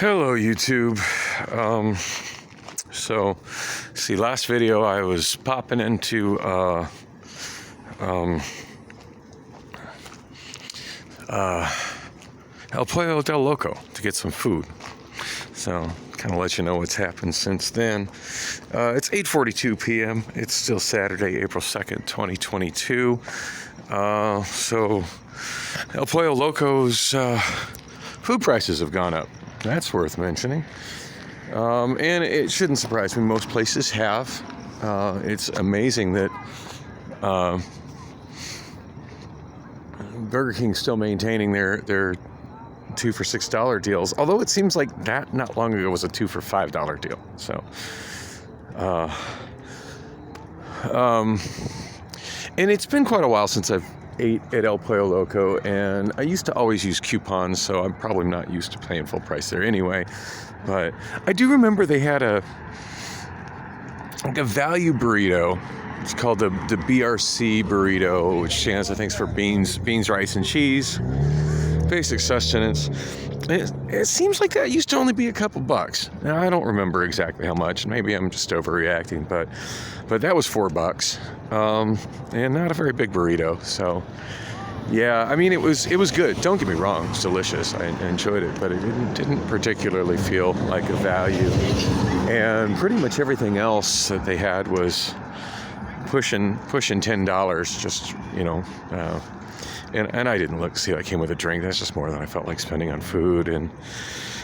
Hello, YouTube. See, last video I was popping into El Pollo del Loco to get some food. So, kind of let you know what's happened since then. It's 8:42 p.m. It's still Saturday, April 2nd, 2022. So, El Pollo Loco's food prices have gone up. That's worth mentioning. And it shouldn't surprise me. Most places have. It's amazing that Burger King's still maintaining their 2 for $6 deals. Although it seems like that not long ago was a 2 for $5 deal. So, and it's been quite a while since I've ate at El Pollo Loco, and I used to always use coupons, so I'm probably not used to paying full price there anyway. But I do remember they had a value burrito. It's called the BRC burrito, which stands, I think, for beans, rice, and cheese. Basic sustenance. It seems like that used to only be a couple bucks. Now, I don't remember exactly how much. Maybe I'm just overreacting, but that was $4. And not a very big burrito. So, yeah, I mean, it was good. Don't get me wrong, it's delicious. I enjoyed it, but it didn't particularly feel like a value. And pretty much everything else that they had was pushing $10. Just, you know. And I didn't see I came with a drink. That's just more than I felt like spending on food. And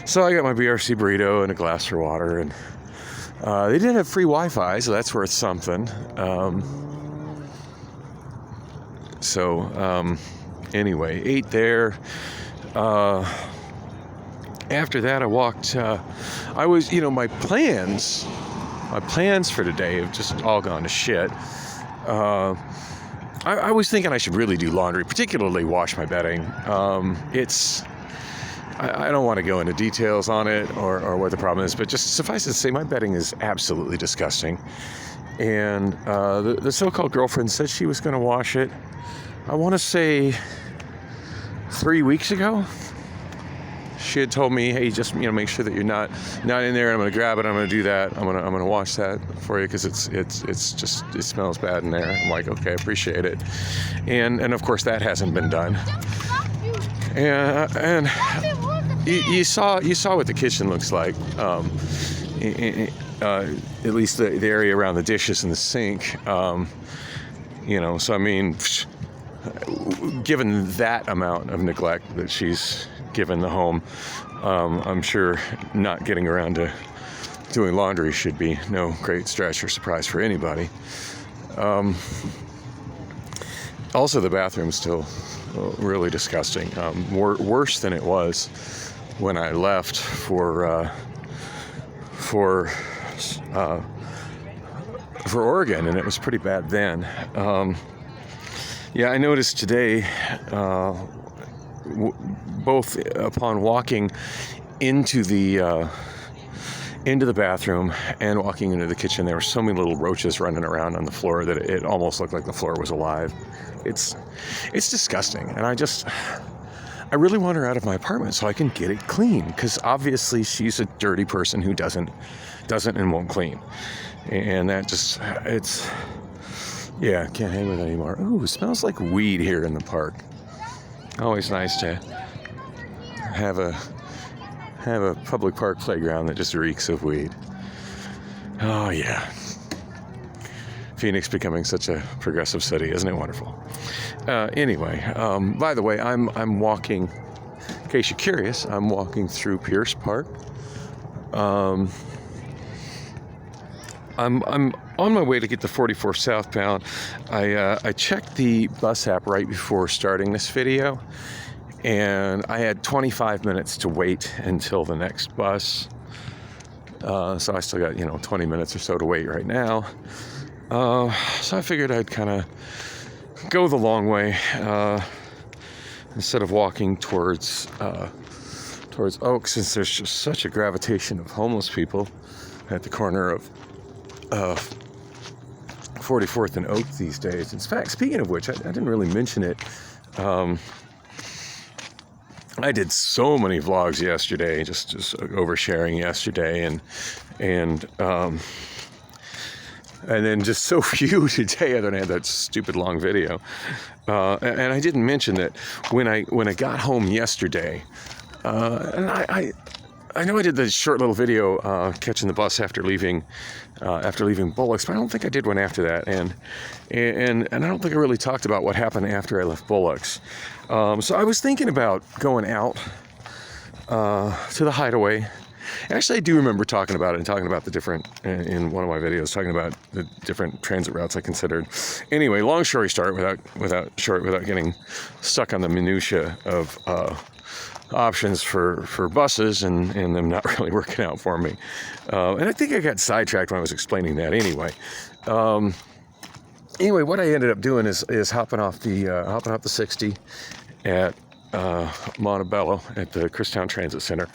so I got my BRC burrito and a glass for water. And they did have free Wi-Fi, so that's worth something. Anyway, ate there. After that, I walked. I was, my plans for today have just all gone to shit. I was thinking I should really do laundry, particularly wash my bedding. I don't want to go into details on it or what the problem is, but just suffice it to say, my bedding is absolutely disgusting. And the so-called girlfriend said she was going to wash it, I want to say 3 weeks ago. She had told me, hey, just make sure that you're not in there. I'm going to grab it. I'm going to do that. I'm going to wash that for you because it smells bad in there. I'm like, okay, I appreciate it. And of course that hasn't been done. And you saw what the kitchen looks like. At least the area around the dishes and the sink. So I mean, given that amount of neglect that she's given the home, I'm sure not getting around to doing laundry should be no great stretch or surprise for anybody. Also, the bathroom's still really disgusting. Worse than it was when I left for Oregon, and it was pretty bad then. Yeah, I noticed today, both upon walking into the bathroom and walking into the kitchen, there were so many little roaches running around on the floor that it almost looked like the floor was alive. It's disgusting, and I really want her out of my apartment so I can get it clean, because obviously she's a dirty person who doesn't and won't clean, and that just can't hang with it anymore. Ooh, it smells like weed here in the park. Always nice to have a public park playground that just reeks of weed. Oh yeah, Phoenix becoming such a progressive city, isn't it wonderful? Anyway, by the way, I'm walking. In case you're curious, I'm walking through Pierce Park. I'm on my way to get the 44 southbound. I checked the bus app right before starting this video, and I had 25 minutes to wait until the next bus. So I still got 20 minutes or so to wait right now. So I figured I'd kind of go the long way instead of walking towards Oak, since there's just such a gravitation of homeless people at the corner of 44th and Oak these days. In fact, speaking of which, I didn't really mention it. I did so many vlogs yesterday, just oversharing yesterday, and then just so few today. I don't have that stupid long video. And I didn't mention that when I got home yesterday, and I know I did the short little video catching the bus after leaving Bullocks, but I don't think I did one after that, and I don't think I really talked about what happened after I left Bullocks. So I was thinking about going out to the Hideaway. Actually, I do remember talking about it and talking about the different, in one of my videos, talking about the different transit routes I considered. Anyway, long story short, without getting stuck on the minutia of options for buses and them not really working out for me. And I think I got sidetracked when I was explaining that anyway. Anyway, what I ended up doing is hopping off the 60 at Montebello at the Christown Transit Center,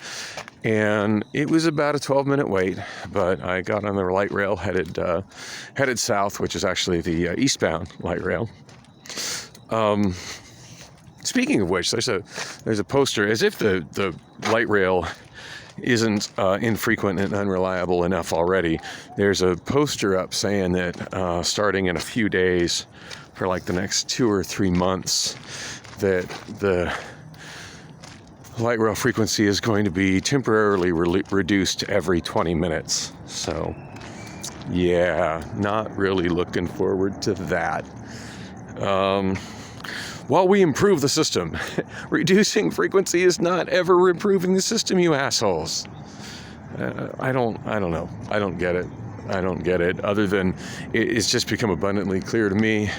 and it was about a 12-minute wait, but I got on the light rail headed south, which is actually the eastbound light rail. Speaking of which, there's a poster, as if the light rail isn't infrequent and unreliable enough already. There's a poster up saying that starting in a few days, for like the next 2 or 3 months, that the light rail frequency is going to be temporarily reduced every 20 minutes. So, yeah, not really looking forward to that. While we improve the system, reducing frequency is not ever improving the system, you assholes. I don't know. I don't get it. Other than it's just become abundantly clear to me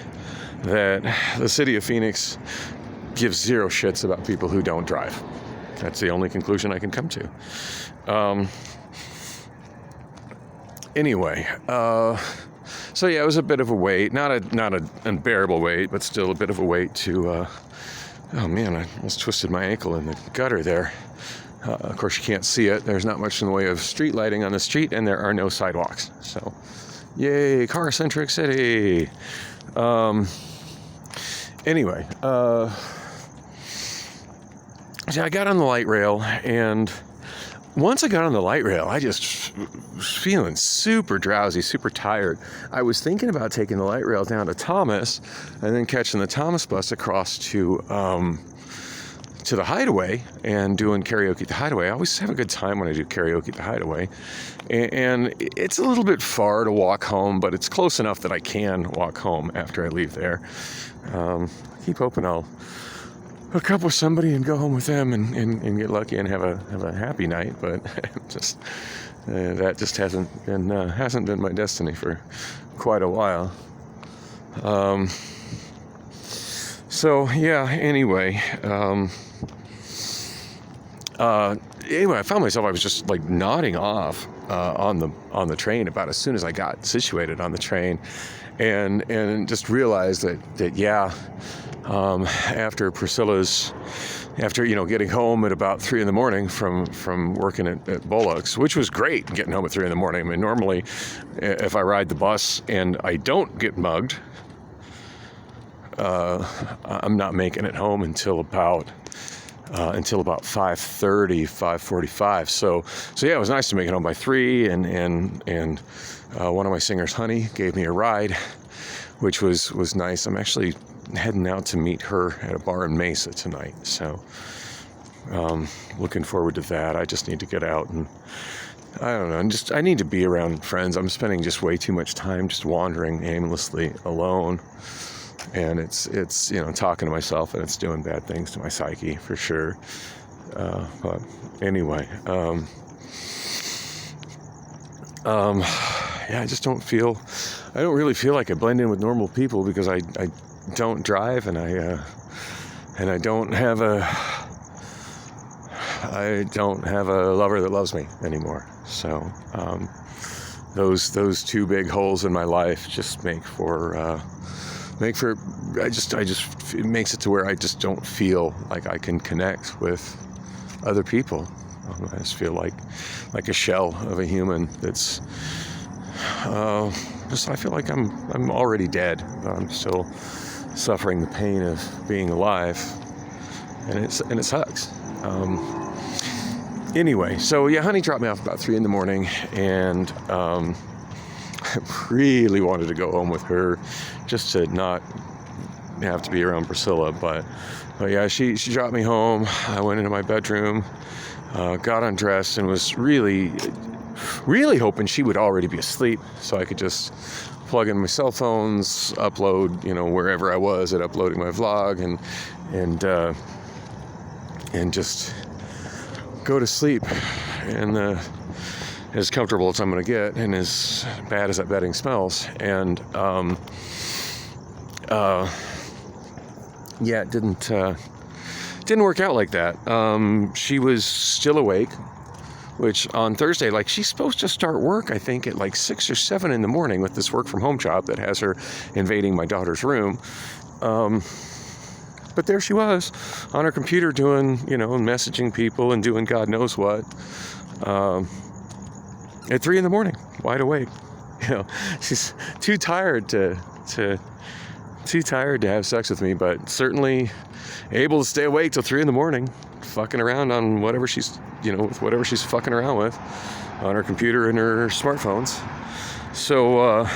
that the city of Phoenix gives zero shits about people who don't drive. That's the only conclusion I can come to. Anyway, so yeah, it was a bit of a wait, not an unbearable wait, but still a bit of a wait to. Oh man, I almost twisted my ankle in the gutter there. Of course, you can't see it. There's not much in the way of street lighting on the street, and there are no sidewalks. So, yay, car-centric city. Anyway, so I got on the light rail, and once I got on the light rail, I just was feeling super drowsy, super tired. I was thinking about taking the light rail down to Thomas and then catching the Thomas bus across to the Hideaway and doing karaoke at the Hideaway. I always have a good time when I do karaoke at the Hideaway. And it's a little bit far to walk home, but it's close enough that I can walk home after I leave there. I keep hoping I'll hook up with somebody and go home with them and get lucky and have a happy night, but just that just hasn't been my destiny for quite a while. So yeah. Anyway, I found myself, I was just like nodding off on the train about as soon as I got situated on the train, and just realized that yeah. After getting home at about 3 a.m. from working at Bullocks, which was great, getting home at 3 a.m. I mean, normally, if I ride the bus and I don't get mugged, I'm not making it home until about 5:30, 5:45. So yeah, it was nice to make it home by 3, and one of my singers, Honey, gave me a ride, which was nice. I'm actually heading out to meet her at a bar in Mesa tonight, so looking forward to that. I just need to get out, and I don't know, I need to be around friends. I'm spending just way too much time just wandering aimlessly alone, and it's talking to myself, and it's doing bad things to my psyche for sure. But anyway, yeah, I don't really feel like I blend in with normal people because I don't drive, and I don't have a lover that loves me anymore. So those two big holes in my life just it makes it to where I just don't feel like I can connect with other people. I just feel like a shell of a human that's I feel like I'm already dead, but I'm still suffering the pain of being alive, and it sucks. Anyway, so yeah, honey dropped me off about 3 a.m, and I really wanted to go home with her just to not have to be around Priscilla, but yeah, she dropped me home. I went into my bedroom, got undressed, and was really hoping she would already be asleep so I could just plug in my cell phones, upload, wherever I was at uploading my vlog, and just go to sleep, and as comfortable as I'm going to get, and as bad as that bedding smells. And yeah, it didn't work out like that. She was still awake, which on Thursday, like, she's supposed to start work, I think, at like 6 or 7 in the morning with this work from home job that has her invading my daughter's room. But there she was on her computer doing, messaging people and doing God knows what, at 3 in the morning, wide awake. She's too tired to have sex with me, but certainly able to stay awake till 3 in the morning, fucking around on whatever she's, with whatever she's fucking around with on her computer and her smartphones. So,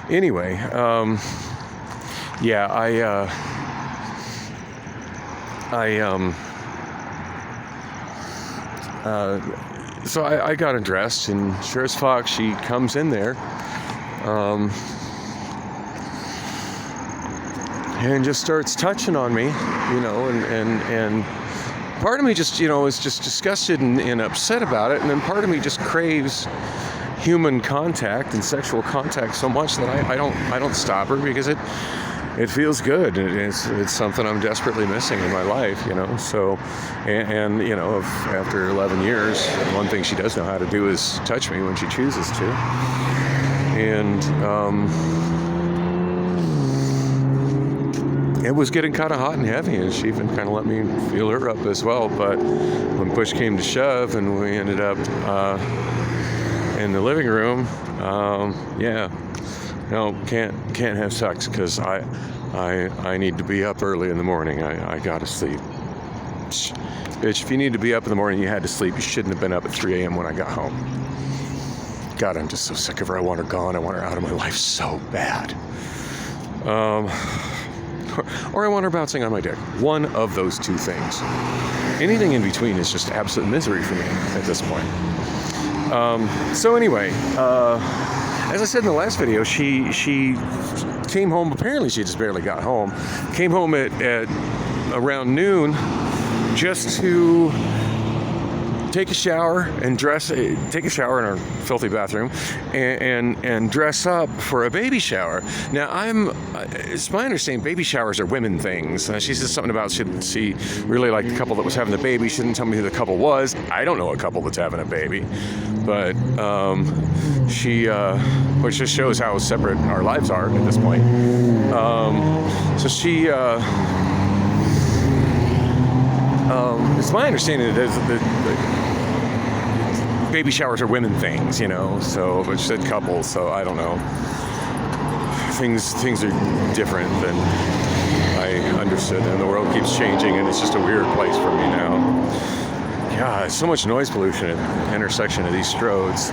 anyway, yeah, so I got undressed, and sure as fuck, she comes in there, and just starts touching on me, and part of me just, is just disgusted and upset about it, and then part of me just craves human contact and sexual contact so much that I don't stop her, because it feels good. It's something I'm desperately missing in my life, So, and after 11 years, one thing she does know how to do is touch me when she chooses to. And it was getting kind of hot and heavy, and she even kind of let me feel her up as well. But when push came to shove, and we ended up in the living room, yeah. No, can't have sex, because I need to be up early in the morning. I gotta sleep. Bitch, if you need to be up in the morning, you had to sleep. You shouldn't have been up at 3 a.m. when I got home. God, I'm just so sick of her. I want her gone. I want her out of my life so bad. Or I want her bouncing on my dick. One of those two things. Anything in between is just absolute misery for me at this point. So anyway, as I said in the last video, she came home. Apparently, she just barely got home. Came home at around noon, just to take a shower and take a shower in our filthy bathroom, and dress up for a baby shower. Now, it's my understanding baby showers are women things. She said something about she really liked the couple that was having the baby. She didn't tell me who the couple was. I don't know a couple that's having a baby, but which just shows how separate our lives are at this point. So she, it's my understanding that the baby showers are women things, so, but she said couples, so I don't know. Things are different than I understood, and the world keeps changing, and it's just a weird place for me now. God, so much noise pollution at the intersection of these roads.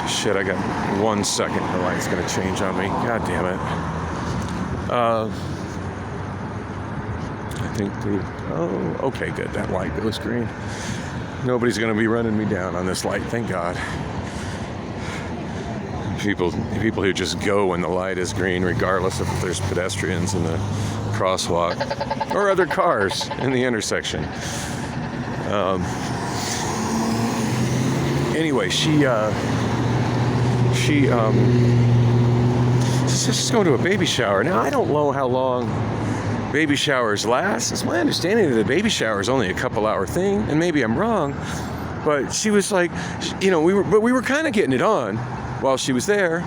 Shit, I got 1 second. The light's gonna change on me. God damn it. I think okay, good. That light goes green. Nobody's gonna be running me down on this light, thank God. People who just go when the light is green, regardless if there's pedestrians in the crosswalk or other cars in the intersection. Anyway, she's just going to a baby shower. Now, I don't know how long baby showers last. It's my understanding that the baby shower is only a couple-hour thing, and maybe I'm wrong. But she was like, we were kind of getting it on while she was there.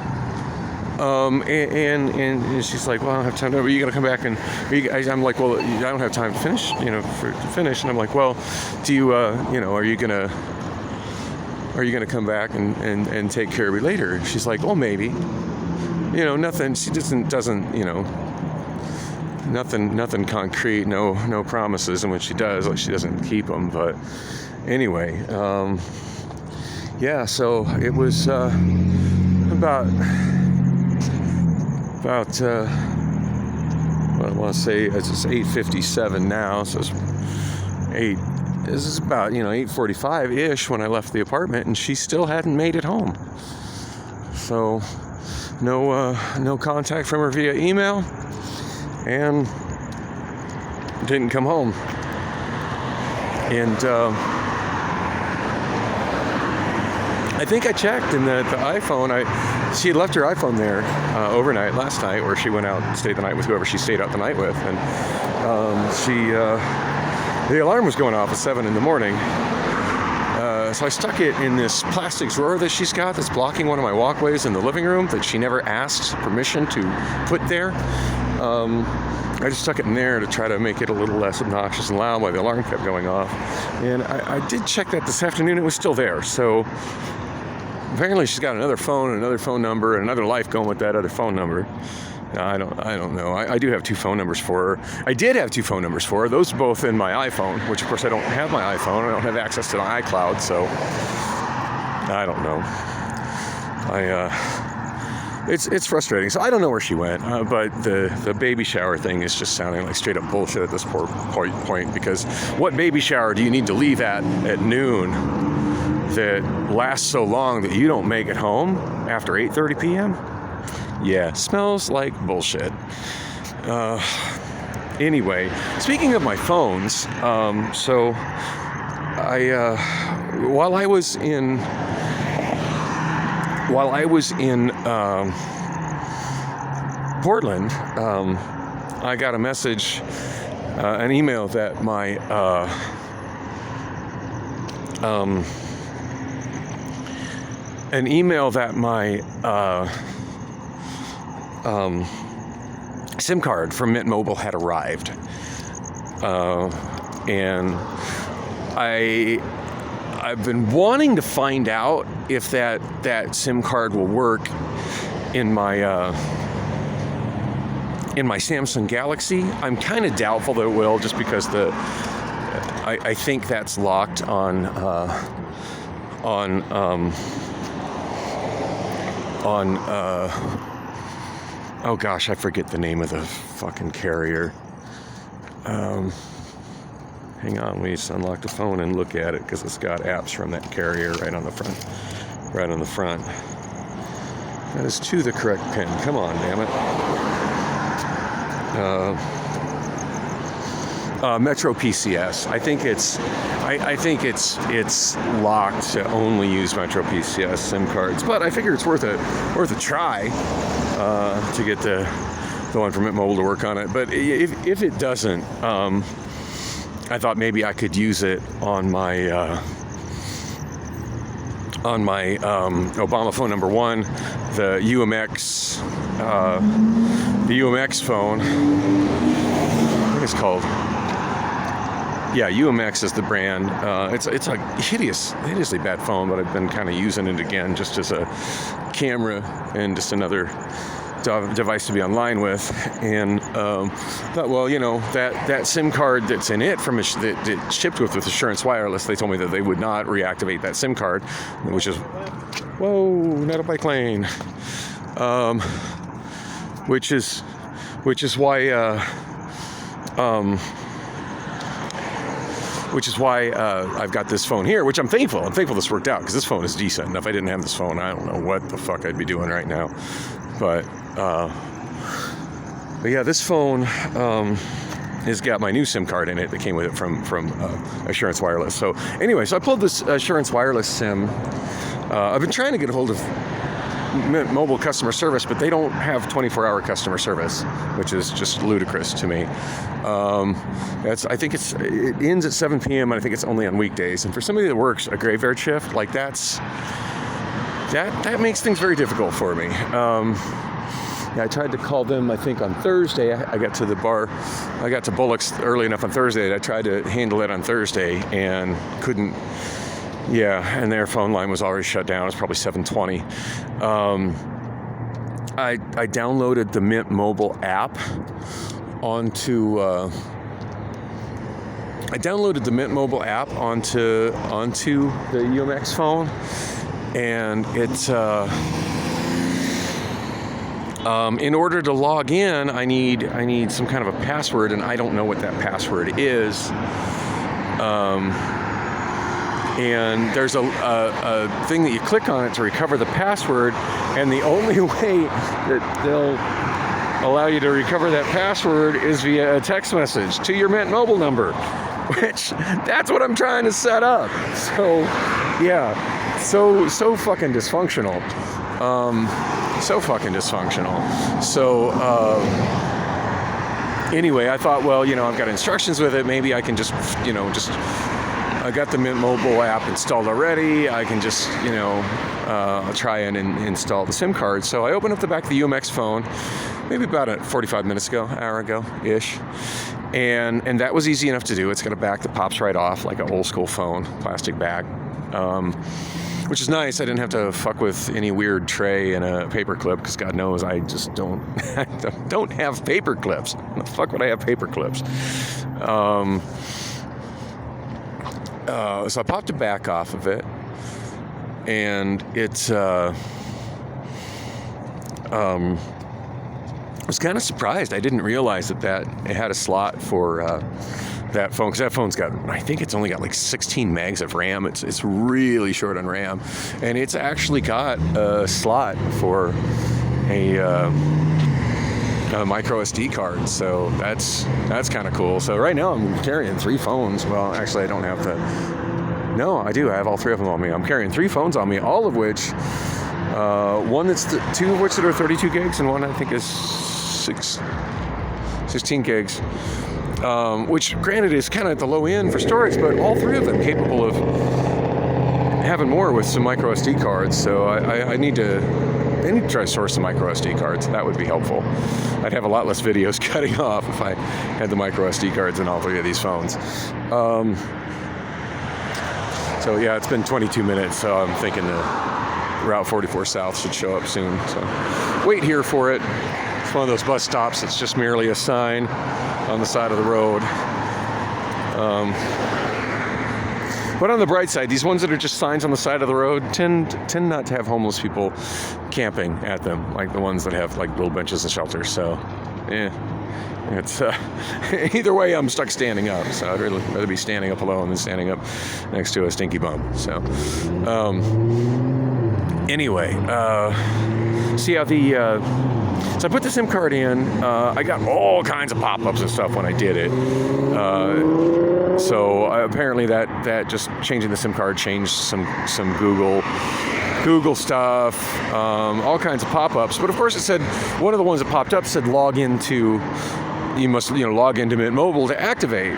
And she's like, well, I don't have time. Are you gonna come back? And I'm like, well, I don't have time to finish. To finish. And I'm like, well, do you, are you gonna come back and take care of me later? And she's like, well, maybe. Nothing. She doesn't. nothing concrete, no promises, and when she does, like, she doesn't keep them. But anyway, yeah. So it was about I want to say it's 8:57 now, so it's 8. This is about 8:45 ish when I left the apartment, and she still hadn't made it home. So no contact from her via email, and didn't come home. And I think I checked, and the iPhone, she had left her iPhone there overnight last night, where she went out and stayed the night with whoever she stayed out the night with, and the alarm was going off at 7 in the morning. So I stuck it in this plastic drawer that she's got that's blocking one of my walkways in the living room that she never asked permission to put there. I just stuck it in there to try to make it a little less obnoxious and loud while the alarm kept going off. And I did check that this afternoon. It was still there. So apparently she's got another phone, another phone number, and another life going with that other phone number. I don't know. I do have 2 phone numbers for her. I did have 2 phone numbers for her. Those are both in my iPhone, which of course I don't have my iPhone. I don't have access to the iCloud, so I don't know. It's frustrating. So I don't know where she went, but the baby shower thing is just sounding like straight up bullshit at this point, because what baby shower do you need to leave at noon that lasts so long that you don't make it home after 8:30 p.m.? Yeah, smells like bullshit. Anyway, speaking of my phones, so while I was in Portland, I got a message, an email that my SIM card from Mint Mobile had arrived, and I've been wanting to find out if that SIM card will work in my Samsung Galaxy. I'm kind of doubtful that it will, just because I think that's locked on oh gosh, I forget the name of the fucking carrier. Hang on, let me just unlock the phone and look at it, because it's got apps from that carrier right on the front. That is to the correct pin. Come on, damn it. Metro PCS. I think it's locked to only use Metro PCS SIM cards, but I figure it's worth a try to get the one from Mint Mobile to work on it. But if it doesn't, I thought maybe I could use it on my Obama phone number 1, the UMX phone. I think it's called. Yeah, UMX is the brand. It's a hideously bad phone, but I've been kind of using it again just as a camera and just another device to be online with. And thought, well, that SIM card that's in it that shipped with Assurance Wireless, they told me that they would not reactivate that SIM card, which is, whoa, not a bike lane. Which is why I've got this phone here, which I'm thankful this worked out, because this phone is decent. And if I didn't have this phone, I don't know what the fuck I'd be doing right now. But yeah, this phone has got my new SIM card in it that came with it from Assurance Wireless. So anyway, so I pulled this Assurance Wireless SIM. I've been trying to get a hold of Mint Mobile customer service, but they don't have 24-hour customer service, which is just ludicrous to me. I think it ends at 7 p.m. and I think it's only on weekdays. And for somebody that works a graveyard shift, like that makes things very difficult for me. Yeah, I tried to call them, I think, on Thursday. I got to the bar. I got to Bullock's early enough on Thursday that I tried to handle it on Thursday and couldn't. Yeah, and their phone line was already shut down. It was probably 7:20. I downloaded the Mint Mobile app onto. I downloaded the Mint Mobile app onto the UMX phone, and it's in order to log in, I need some kind of a password, and I don't know what that password is. And there's a thing that you click on it to recover the password, and the only way that they'll allow you to recover that password is via a text message to your Mint Mobile number, which that's what I'm trying to set up. So yeah, so fucking dysfunctional. So anyway, I thought, well, I've got instructions with it. Maybe I can just I got the Mint Mobile app installed already. I can just, I'll try and install the SIM card. So I opened up the back of the UMX phone, maybe about 45 minutes ago, hour ago-ish. And that was easy enough to do. It's got a back that pops right off like an old school phone, plastic back, which is nice. I didn't have to fuck with any weird tray and a paper clip, because God knows I just don't have paper clips. How the fuck would I have paper clips? So I popped the back off of it, and it's I was kind of surprised. I didn't realize that it had a slot for that phone, because that phone's got, I think it's only got like 16 megs of RAM. It's really short on RAM, and it's actually got a slot for a micro SD card, so that's kind of cool. So right now I'm carrying 3 phones. Well, actually I don't have no, I do. I have all 3 of them on me. I'm carrying 3 phones on me, all of which, one that's 2 of which that are 32 gigs, and one I think is 16 gigs, which granted is kind of at the low end for storage, but all 3 of them capable of having more with some micro SD cards. So I need to try to source some micro SD cards. That would be helpful. I'd have a lot less videos cutting off if I had the micro SD cards in all 3 of these phones. So yeah, it's been 22 minutes, so I'm thinking the Route 44 South should show up soon. So wait here for it. It's one of those bus stops. It's just merely a sign on the side of the road. But on the bright side, these ones that are just signs on the side of the road tend not to have homeless people camping at them, like the ones that have like little benches and shelters. So, it's either way, I'm stuck standing up. So I'd really rather be standing up alone than standing up next to a stinky bum. So, anyway, so I put the SIM card in. I got all kinds of pop-ups and stuff when I did it. So apparently that just changing the SIM card changed some Google stuff, all kinds of pop-ups. But of course, it said, one of the ones that popped up said you must log into Mint Mobile to activate.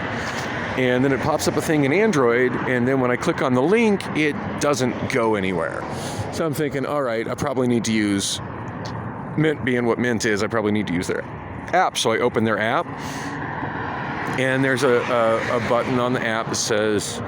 And then it pops up a thing in Android, and then when I click on the link, it doesn't go anywhere. So I'm thinking, all right, I probably need to use Mint, being what Mint is, I probably need to use their app. So I open their app, and there's a button on the app that says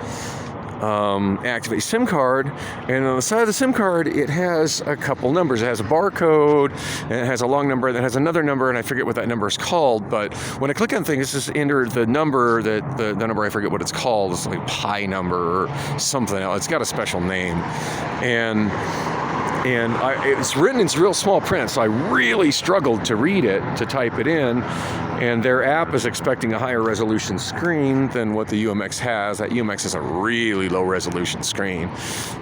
activate SIM card, and on the side of the SIM card it has a couple numbers. It has a barcode, and it has a long number, and it has another number, and I forget what that number is called. But when I click on things, it's just enter the number that the number, I forget what it's called. It's like pi number or something else. It's got a special name, and it's written in real small print, so I really struggled to read it, to type it in. And their app is expecting a higher resolution screen than what the UMX has. That UMX is a really low resolution screen.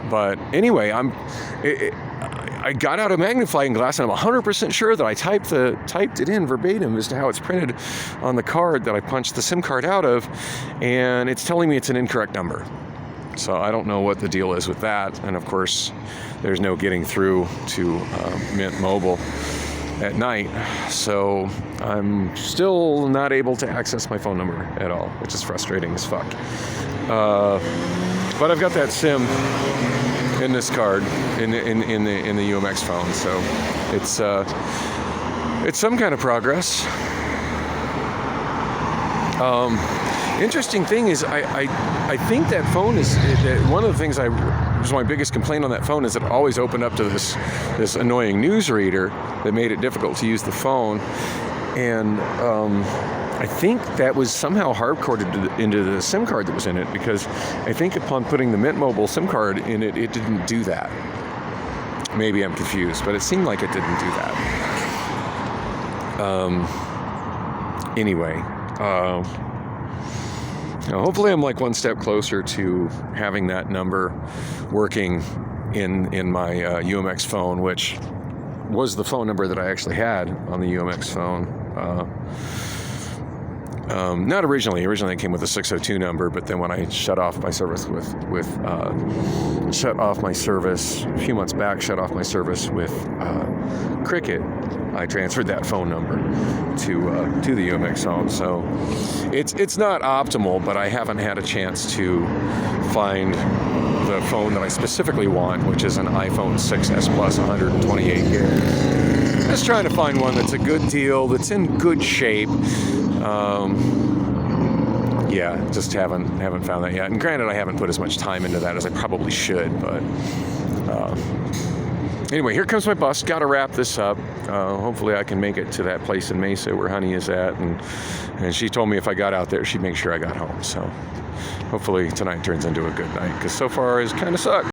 But anyway, I got out a magnifying glass, and I'm 100% sure that I typed it in verbatim as to how it's printed on the card that I punched the SIM card out of, and it's telling me it's an incorrect number. So I don't know what the deal is with that. And of course, there's no getting through to Mint Mobile at night. So I'm still not able to access my phone number at all, which is frustrating as fuck. But I've got that SIM in this card in the UMX phone. So it's some kind of progress. Interesting thing is, I think that phone is one of the things was my biggest complaint on that phone, is that it always opened up to this annoying newsreader that made it difficult to use the phone. And I think that was somehow hard-coded into the SIM card that was in it, because I think upon putting the Mint Mobile SIM card in it, it didn't do that. Maybe I'm confused, but it seemed like it didn't do that. Anyway, hopefully I'm like one step closer to having that number working in my UMX phone, which was the phone number that I actually had on the UMX phone. Not originally. Originally, it came with a 602 number, but then when I shut off my service a few months back, shut off my service with Cricket, I transferred that phone number to the UMX phone. So it's not optimal, but I haven't had a chance to find the phone that I specifically want, which is an iPhone 6s Plus 128 gig. Just trying to find one that's a good deal, that's in good shape. Just haven't found that yet. And granted, I haven't put as much time into that as I probably should. But anyway, here comes my bus. Got to wrap this up. Hopefully, I can make it to that place in Mesa where Honey is at. And she told me if I got out there, she'd make sure I got home. So hopefully tonight turns into a good night, because so far it's kind of sucked.